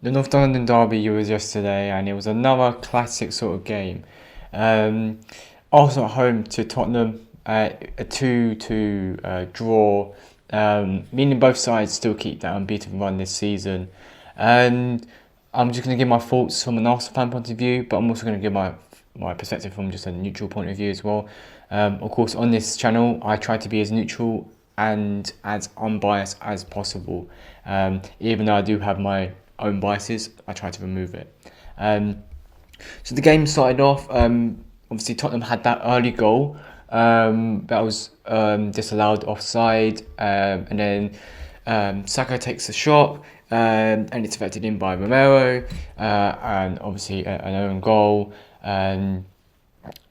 The North London derby was yesterday, and it was another classic sort of game. Um, Arsenal at home to Tottenham, a 2-2 draw, meaning both sides still keep that unbeaten run this season. And I'm just going to give my thoughts from an Arsenal fan point of view, but I'm also going to give my perspective from just a neutral point of view as well. Of course, on this channel, I try to be as neutral and as unbiased as possible. Even though I do have my own biases, I try to remove it. Um, so the game started off. Obviously, Tottenham had that early goal that was disallowed offside, and then Saka takes the shot, and it's affected in by Romero, and obviously an own goal. And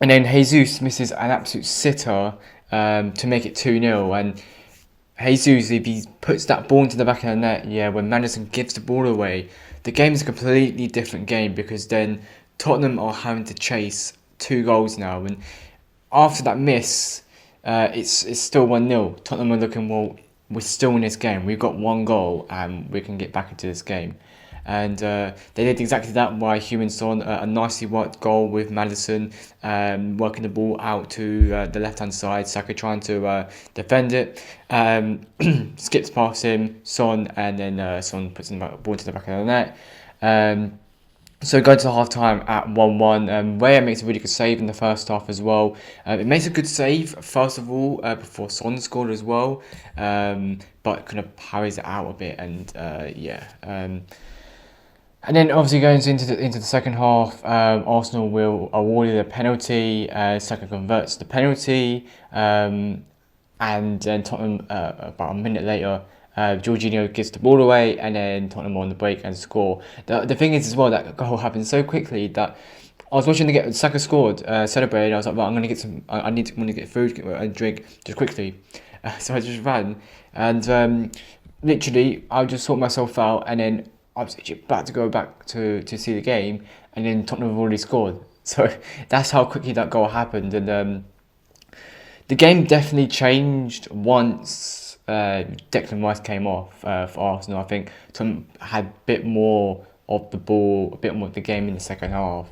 then Jesus misses an absolute sitter to make it 2-0. And Jesus, if he puts that ball into the back of the net, yeah, when Madison gives the ball away, the game's a completely different game because then Tottenham are having to chase 2 goals now. And after that miss, it's still 1-0. Tottenham are looking, well, we're still in this game. We've got 1 goal and we can get back into this game. And they did exactly that by Heung-min Son, a nicely worked goal with Madison working the ball out to the left-hand side. Saka trying to defend it, skips past him, Son, and then Son puts the ball into the back of the net. So going to half time at 1-1. Weah makes a really good save in the first half as well. It makes a good save, first of all, before Son scored as well. But kind of parries it out a bit and and then obviously going into the second half, Arsenal will awarded a penalty. Saka converts the penalty, and then Tottenham about a minute later, Jorginho gives the ball away, and then Tottenham on the break and score. The thing is as well that goal happened so quickly that I was watching Saka scored, celebrated. I was like, right, I'm gonna get some. I need to get food and drink just quickly. So I just ran, and literally I just sorted myself out, and then I was actually about to go back to see the game, and then Tottenham have already scored. So that's how quickly that goal happened, and the game definitely changed once Declan Rice came off for Arsenal. I think Tottenham had a bit more of the ball, a bit more of the game in the second half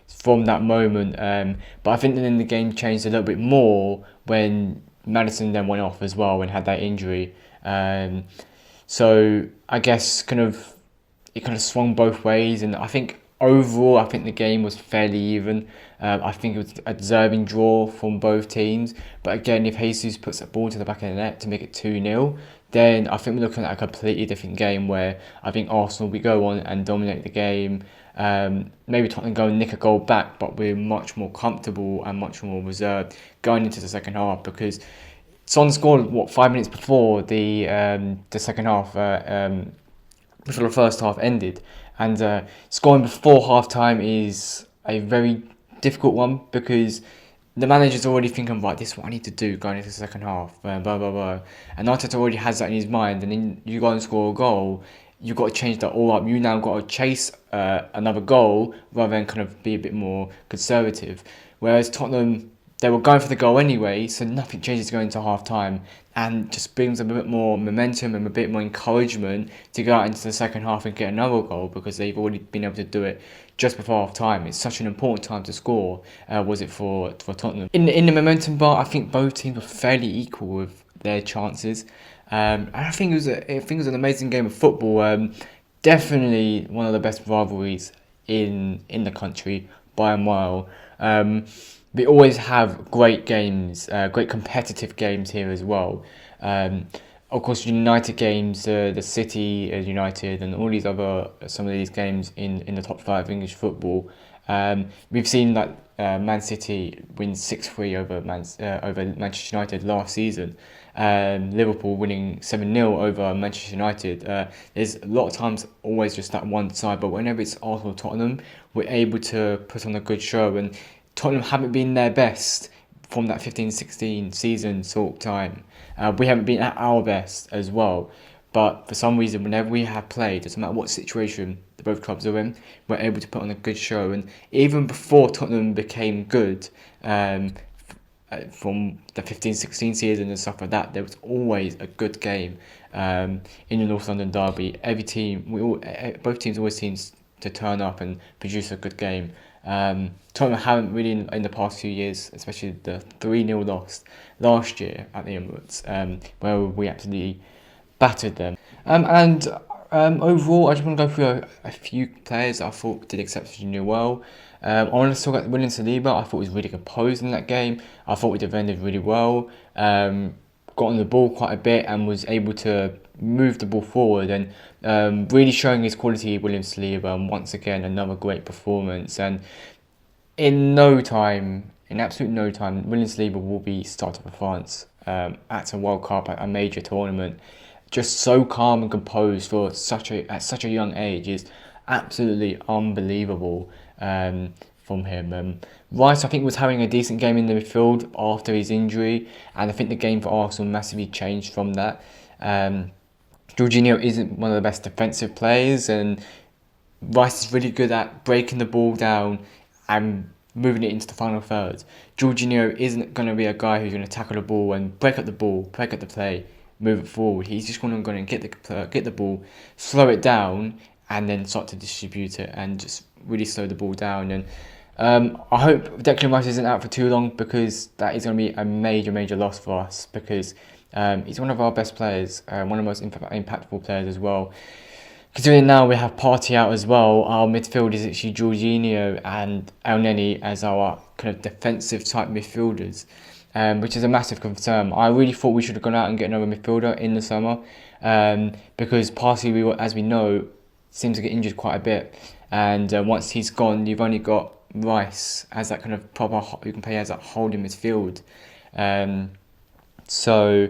from that moment. But I think then the game changed a little bit more when Madison then went off as well and had that injury. So I guess it kind of swung both ways, and I think overall the game was fairly even. I think it was a deserving draw from both teams. But again, if Jesus puts that ball to the back of the net to make it 2-0, then I think we're looking at a completely different game where I think Arsenal we go on and dominate the game. Maybe Tottenham go and nick a goal back, but we're much more comfortable and much more reserved going into the second half because Son scored 5 minutes before the second half, before the first half ended, and scoring before half time is a very difficult one because the manager's already thinking, right, this is what I need to do going into the second half, blah blah blah, and Arteta already has that in his mind, and then you go and score a goal. You've got to change that all up. You now got to chase another goal rather than kind of be a bit more conservative. Whereas Tottenham, they were going for the goal anyway, so nothing changes going into half time and just brings them a bit more momentum and a bit more encouragement to go out into the second half and get another goal because they've already been able to do it just before half time. It's such an important time to score, was it for Tottenham? In the momentum bar, I think both teams were fairly equal with their chances. And I think it was an amazing game of football. Definitely one of the best rivalries in the country by a mile. We always have great games, great competitive games here as well. Of course, United games, the City United, and all these some of these games in the top 5 English football. We've seen that Man City win 6-3 over Manchester United last season. Liverpool winning 7-0 over Manchester United. There's a lot of times always just that one side, but whenever it's Arsenal Tottenham, we're able to put on a good show, and Tottenham haven't been their best from that 15-16 season sort of time. We haven't been at our best as well. But for some reason, whenever we have played, doesn't matter what situation the both clubs are in, we're able to put on a good show. And even before Tottenham became good, from the 15-16 season and stuff like that, there was always a good game. in the North London derby. Both teams always seems to turn up and produce a good game. Tottenham haven't really in the past few years, especially the 3-0 loss last year at the Emirates, where we absolutely battered them. Overall, I just want to go through a few players that I thought did exceptionally well. I want to talk about William Saliba. I thought he was really composed in that game. I thought we defended really well. Got on the ball quite a bit and was able to move the ball forward and really showing his quality, William Saliba. And once again, another great performance. And in no time, in absolute no time, William Saliba will be starter for France at a World Cup, at a major tournament. Just so calm and composed for at such a young age is absolutely unbelievable from him. Rice, I think, was having a decent game in the midfield after his injury, and I think the game for Arsenal massively changed from that. Jorginho isn't one of the best defensive players, and Rice is really good at breaking the ball down and moving it into the final third. Jorginho isn't going to be a guy who's going to tackle the ball and break up the ball, break up the play, move it forward. He's just going to get the ball, slow it down, and then start to distribute it and just really slow the ball down. And I hope Declan Rice isn't out for too long, because that is going to be a major loss for us, because he's one of our best players, one of the most impactful players as well. Considering now we have Partey out as well, our midfield is actually Jorginho and El Neni as our kind of defensive type midfielders, which is a massive concern. I really thought we should have gone out and get another midfielder in the summer, because Partey, as we know, seems to get injured quite a bit, and once he's gone, you've only got Rice as that kind of proper who can play as that holding midfield. So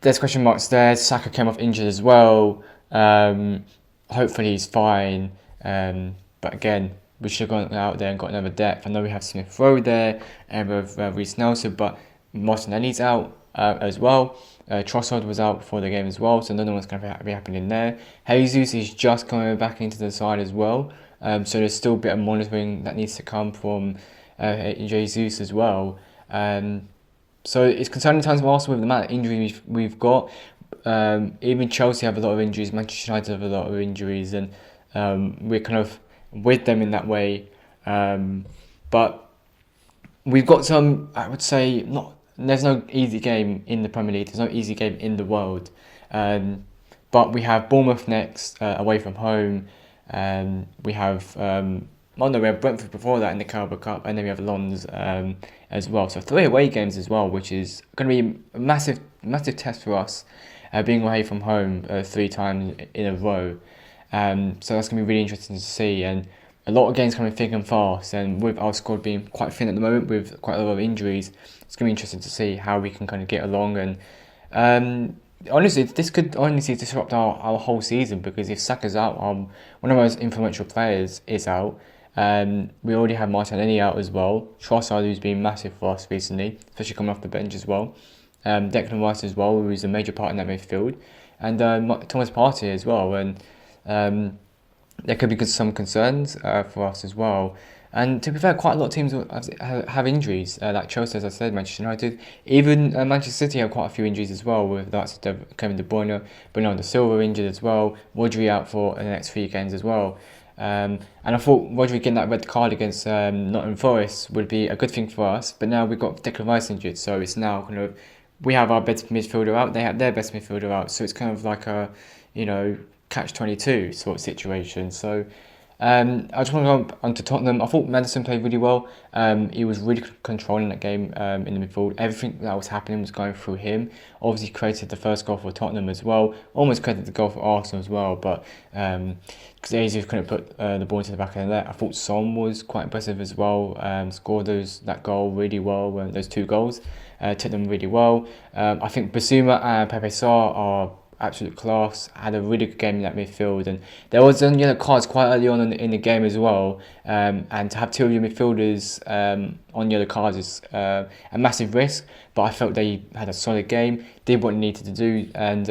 there's question marks there. Saka came off injured as well. Hopefully he's fine. But again, we should have gone out there and got another depth. I know we have Smith Rowe there and with Reece Nelson, but Martinelli's out as well. Trossard was out before the game as well, so none one's going to be happening there. Jesus is just coming back into the side as well. So there's still a bit of monitoring that needs to come from Jesus as well. So it's concerning times for Arsenal with the amount of injuries we've got. Even Chelsea have a lot of injuries, Manchester United have a lot of injuries, and we're kind of with them in that way. But we've got some, I would say, there's no easy game in the Premier League, there's no easy game in the world. But we have Bournemouth next, away from home. We have we have Brentford before that in the Carabao Cup, and then we have Lons as well. So 3 away games as well, which is going to be a massive test for us, being away from home 3 times in a row. So that's going to be really interesting to see, and a lot of games coming thick and fast. And with our squad being quite thin at the moment, with quite a lot of injuries, it's going to be interesting to see how we can kind of get along. And honestly, this could honestly disrupt our whole season, because if Saka's out, one of the most influential players is out. We already have Martinelli out as well. Trossard, who's been massive for us recently, especially coming off the bench as well. Declan Rice as well, who's a major part in that midfield, and Thomas Partey as well. And there could be some concerns for us as well. And to be fair, quite a lot of teams have injuries, like Chelsea, as I said, Manchester United. Even Manchester City have quite a few injuries as well, with that's Kevin De Bruyne, Bernardo Silva injured as well, Rodri out for the next 3 games as well. And I thought Rodri getting that red card against Nottingham Forest would be a good thing for us, but now we've got Declan Rice injured, so it's now kind of, we have our best midfielder out, they have their best midfielder out, so it's kind of like a, catch-22 sort of situation. So I just want to go on to Tottenham. I thought Maddison played really well. He was really controlling that game in the midfield. Everything that was happening was going through him. Obviously created the first goal for Tottenham as well. Almost created the goal for Arsenal as well, but because Jesus couldn't put the ball into the back of the net. I thought Son was quite impressive as well. Scored that goal really well, those 2 goals. Took them really well. I think Basuma and Pepe Sarr are absolute class, had a really good game in that midfield, and there was cards quite early on in the game as well, and to have 2 of your midfielders on yellow cards is a massive risk, but I felt they had a solid game, did what they needed to do, and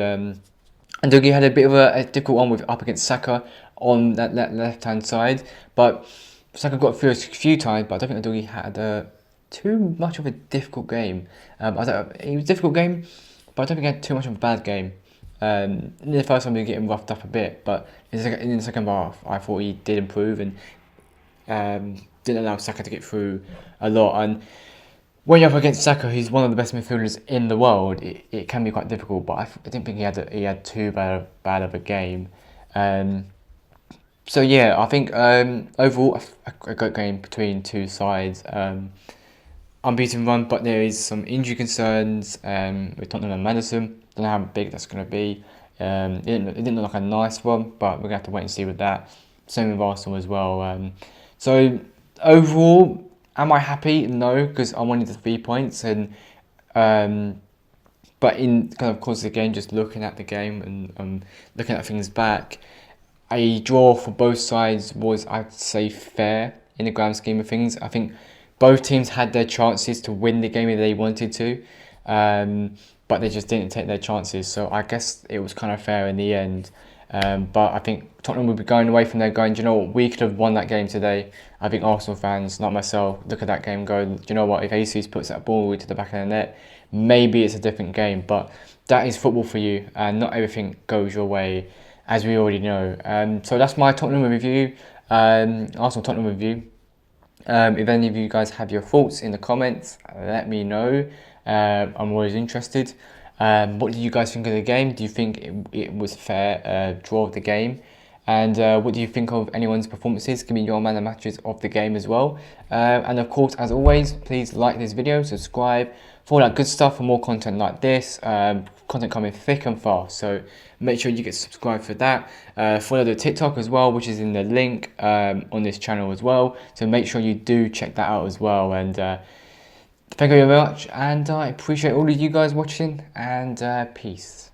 Dougie had a bit of a difficult one up against Saka on that left hand side, but Saka got through a few times, but I don't think Dougie had too much of a difficult game. It was a difficult game, but I don't think he had too much of a bad game. In the first time we were getting roughed up a bit, but in the second half, I thought he did improve and didn't allow Saka to get through a lot. And when you're up against Saka, who's one of the best midfielders in the world, it can be quite difficult. But I didn't think he had too bad of a game. So yeah, I think overall a great game between two sides. Unbeaten run, but there is some injury concerns with Tottenham and Madison. Don't know how big that's going to be. It didn't look like a nice one, but we're going to have to wait and see with that. Same with Arsenal as well. So overall, am I happy? No, because I wanted the 3 points, and but in kind of course of the game, just looking at the game and looking at things back, a draw for both sides was, I'd say, fair in the grand scheme of things. I think both teams had their chances to win the game if they wanted to, but they just didn't take their chances. So I guess it was kind of fair in the end. But I think Tottenham would be going away from there going, do you know what, we could have won that game today. I think Arsenal fans, not myself, look at that game and go, do you know what, if Jesus puts that ball to the back of the net, maybe it's a different game. But that is football for you, and not everything goes your way, as we already know. So that's my Tottenham review, Arsenal Tottenham review. If any of you guys have your thoughts in the comments, let me know. I'm always interested. What do you guys think of the game? Do you think it was fair draw of the game? And what do you think of anyone's performances? Give me your man of the matches of the game as well. And of course, as always, please like this video, subscribe for all that good stuff, for more content like this. Content coming thick and fast, so make sure you get subscribed for that. Follow the TikTok as well, which is in the link on this channel as well. So make sure you do check that out as well. And thank you very much, and I appreciate all of you guys watching, and peace.